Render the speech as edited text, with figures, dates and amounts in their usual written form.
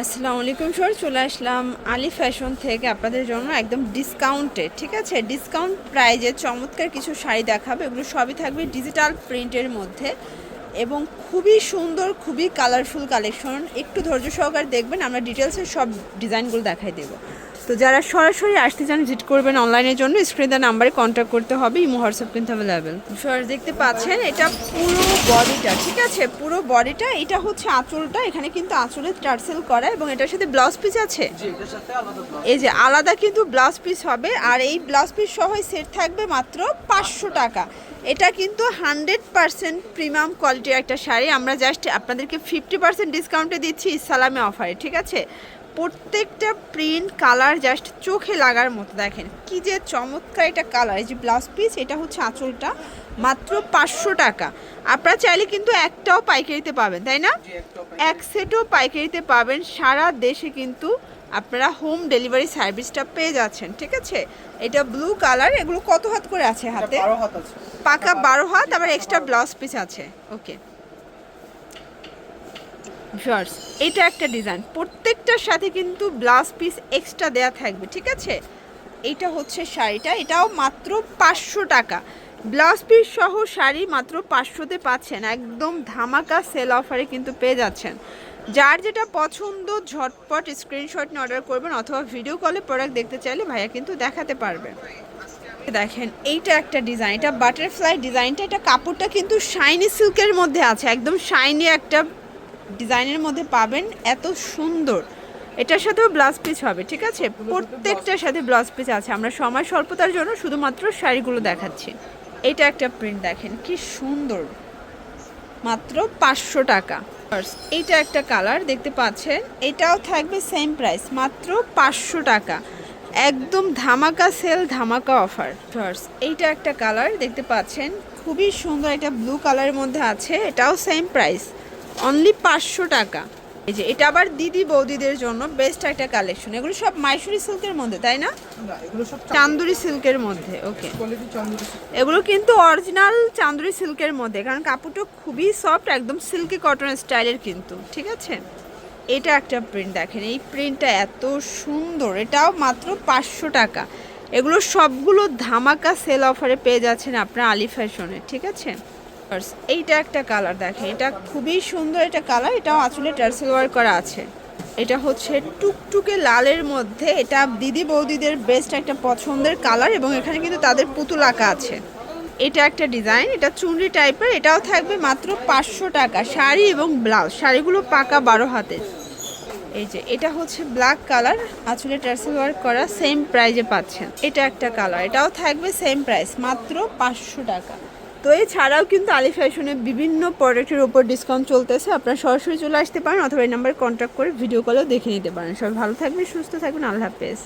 আসসালামু আলাইকুম স্যার, চলে আসলাম আলী ফ্যাশন থেকে আপনাদের জন্য একদম ডিসকাউন্টে। ঠিক আছে, ডিসকাউন্ট প্রাইজে চমৎকার কিছু শাড়ি দেখাবে। এগুলো সবই থাকবে ডিজিটাল প্রিন্টের মধ্যে এবং খুবই সুন্দর, খুবই কালারফুল কালেকশন। একটু ধৈর্য সহকারে দেখবেন, আমরা ডিটেলসের সব ডিজাইনগুলো দেখাই দেবো। তো যারা সরাসরি আসতে চান ভিজিট করবেন অনলাইনের জন্য স্ক্রিনে দেওয়া নাম্বারে কন্ট্যাক্ট করতে হবে। ইমো হোয়াটসঅ্যাপ কিন্তু অ্যাভেলেবেল। সর দেখতে পাচ্ছেন এটা পুরো বডিটা, ঠিক আছে, পুরো বডিটা। এটা হচ্ছে আঁচলটা, এখানে কিন্তু আঁচলে টার্সেল করা এবং এটার সাথে ব্লাউজ পিস আছে। এই যে আলাদা কিন্তু ব্লাউজ পিস হবে, আর এই ব্লাউজ পিস সহ সেট থাকবে মাত্র 500 টাকা। এটা কিন্তু 100% প্রিমিয়াম কোয়ালিটির একটা শাড়ি। আমরা জাস্ট আপনাদেরকে 50% ডিসকাউন্টে দিচ্ছি ইসলামে অফারে। ঠিক আছে, প্রত্যেকটা প্রিন্ট কালার জাস্ট চোখে লাগার মতো। দেখেন কি যে চমৎকার এটা কালার। এই যে ব্লাউজ পিস, এটা হচ্ছে আঁচলটা, মাত্র 500 টাকা। আপনারা চাইলে কিন্তু একটাও পাইকারিতে পাবেন, তাই না? এক সেটও পাইকারিতে পাবেন। সারা দেশে কিন্তু আপনারা হোম ডেলিভারি সার্ভিসটা পেয়ে যাচ্ছেন। ঠিক আছে, এটা ব্লু কালার। এগুলো কত হাত করে আছে হাতে? পাকা 12 হাত, আবার এক্সট্রা ব্লাউজ পিস আছে। ওকে ভিউয়ার্স, এটা একটা ডিজাইন, প্রত্যেকটার সাথে কিন্তু ব্লাউজ পিস এক্সট্রা দেয়া থাকবে। ঠিক আছে, এইটা হচ্ছে শাড়িটা, এটাও মাত্র 500 টাকা। ব্লাউজ পিস সহ শাড়ি মাত্র 500তে পাচ্ছেন। একদম ধামাকা সেল অফারে কিন্তু পেয়ে যাচ্ছেন। যার যেটা পছন্দ ঝটপট স্ক্রিনশট নিয়ে অর্ডার করবেন, অথবা ভিডিও কলে প্রোডাক্ট দেখতে চাইলে ভাইয়া কিন্তু দেখাতে পারবে। দেখেন এইটা একটা ডিজাইন, এটা বাটারফ্লাই ডিজাইনটা। এটা কাপড়টা কিন্তু শাইনি সিল্কের মধ্যে আছে, একদম শাইনি একটা ডিজাইনের মধ্যে পাবেন। এত সুন্দর, এটার সাথেও ব্লাউজ পিস হবে। ঠিক আছে, প্রত্যেকটার সাথে ব্লাউজ পিস আছে। আমরা সময় স্বল্পতার জন্য শুধুমাত্র শাড়িগুলো দেখাচ্ছি। এটা একটা প্রিন্ট, দেখেন কি সুন্দর, মাত্র 500 টাকা। এইটা একটা কালার দেখতে পাচ্ছেন, এটাও থাকবে সেম প্রাইস, মাত্র 500 টাকা। একদম ধামাকা সেল, ধামাকা অফার। এইটা একটা কালার দেখতে পাচ্ছেন, খুবই সুন্দর। এটা ব্লু কালারের মধ্যে আছে, এটাও সেম প্রাইস, অনলি 500 টাকা। এই যে এটা আবার দিদি বৌদিদের জন্য বেস্ট একটা কালেকশন। এগুলো সব মাইসুরি সিল্কের মধ্যে, তাই না? চান্দুরি সিল্কের মধ্যে। ওকে, এগুলো কিন্তু অরিজিনাল চান্দুরি সিল্কের মধ্যে, কারণ কাপড়টা খুবই সফট, একদম সিল্কি কটন স্টাইলের কিন্তু। ঠিক আছে, এটা একটা প্রিন্ট, দেখেন এই প্রিন্টটা এত সুন্দর। এটাও মাত্র 500 টাকা। এগুলো সবগুলো ধামাকা সেল অফারে পেয়ে যাচ্ছেন আপনার আলী ফ্যাশনে। ঠিক আছে, এইটা একটা কালার, দেখেন এটা খুবই সুন্দর একটা কালার। এটাও আঁচলে টার্সেল ওয়ার্ক করা আছে। এটা হচ্ছে টুকটুকে লালের মধ্যে। এটা দিদি বৌদিদের বেস্ট একটা পছন্দের কালার এবং এখানে কিন্তু তাদের পুতুল আঁকা আছে। এটা একটা ডিজাইন, এটা চুনরি টাইপের। এটাও থাকবে মাত্র 500 টাকা। শাড়ি এবং ব্লাউজ, শাড়িগুলো পাকা 12 হাতের। এই যে এটা হচ্ছে ব্ল্যাক কালার, আসলে টার্সেল ওয়ার্ক করা, সেম প্রাইজে পাচ্ছেন। এটা একটা কালার, এটাও থাকবে সেম প্রাইস, মাত্র 500 টাকা। তো এছাড়াও কিন্তু আলী ফ্যাশনে বিভিন্ন প্রোডাক্টের উপর ডিসকাউন্ট চলতেছে। আপনারা সরাসরি চলে আসতে পারেন, অথবা এই নাম্বারে কন্ট্যাক্ট করে ভিডিও কলেও দেখে নিতে পারেন। সবাই ভালো থাকবেন, সুস্থ থাকবেন, আল্লাহ হাফেজ।